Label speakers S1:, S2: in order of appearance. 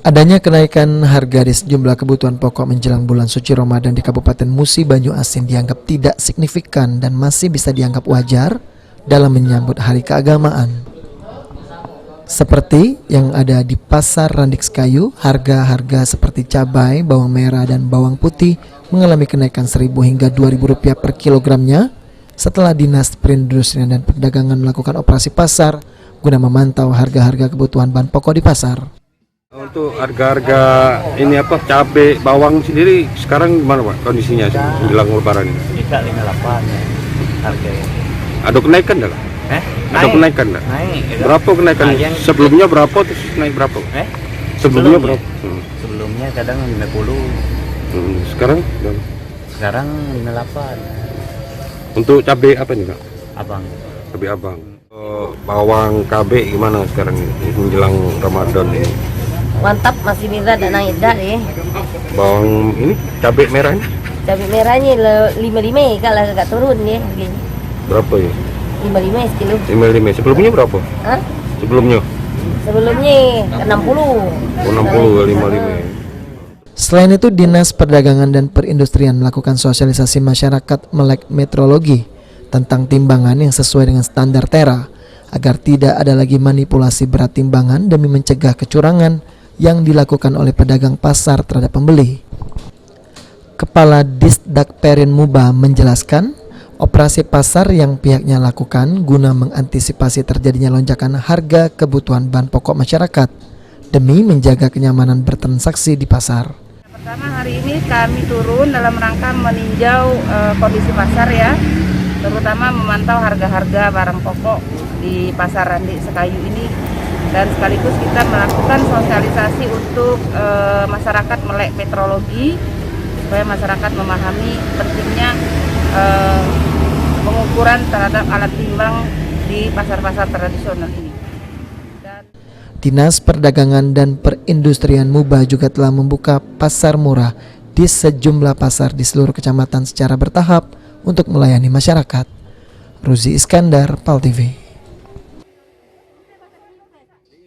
S1: Adanya kenaikan harga di sejumlah kebutuhan pokok menjelang bulan suci Ramadan di Kabupaten Musi Banyu Asin dianggap tidak signifikan dan masih bisa dianggap wajar dalam menyambut hari keagamaan. Seperti yang ada di Pasar Randikskayu, harga-harga seperti cabai, bawang merah, dan bawang putih mengalami kenaikan 1.000 hingga Rp2.000 per kilogramnya setelah Dinas Perindustrian dan Perdagangan melakukan operasi pasar guna memantau harga-harga kebutuhan bahan pokok di pasar.
S2: Untuk harga-harga ini cabai, bawang sendiri sekarang gimana Pak kondisinya menjelang lebaran ini?
S3: Jika 58 ya harganya.
S2: Ada kenaikan enggak? Ada kenaikan enggak?
S3: Naik.
S2: Berapa kenaikan? Sebelumnya berapa terus naik berapa? Sebelumnya berapa?
S3: Sebelumnya kadang 50.
S2: Sekarang berapa?
S3: Sekarang 58.
S2: Untuk cabai apa nih Pak?
S3: Abang.
S2: Cabai abang. Bawang cabai gimana sekarang ini menjelang Ramadan ini?
S4: Mantap, masih bisa dan naik dah deh.
S2: Bawang ini cabai merah ini?
S4: Cabai merahnya 55 kalau agak turun ya harganya.
S2: Berapa ya?
S4: 55 sekilo.
S2: 55. Sebelumnya berapa?
S4: Hah?
S2: Sebelumnya
S4: 60.
S2: 60 55.
S1: Selain itu, Dinas Perdagangan dan Perindustrian melakukan sosialisasi masyarakat melek metrologi tentang timbangan yang sesuai dengan standar Tera agar tidak ada lagi manipulasi berat timbangan demi mencegah kecurangan yang dilakukan oleh pedagang pasar terhadap pembeli. Kepala Disdak Perin Muba menjelaskan, operasi pasar yang pihaknya lakukan guna mengantisipasi terjadinya lonjakan harga kebutuhan bahan pokok masyarakat demi menjaga kenyamanan bertransaksi di pasar.
S5: Pertama, hari ini kami turun dalam rangka meninjau kondisi pasar ya, terutama memantau harga-harga barang pokok di Pasar Randikskayu ini, dan sekaligus kita melakukan sosialisasi untuk masyarakat melek metrologi supaya masyarakat memahami pentingnya pengukuran terhadap alat timbang di pasar-pasar tradisional ini.
S1: Dinas Perdagangan dan Perindustrian Muba juga telah membuka pasar murah di sejumlah pasar di seluruh kecamatan secara bertahap untuk melayani masyarakat. Ruzi Iskandar, PAL TV.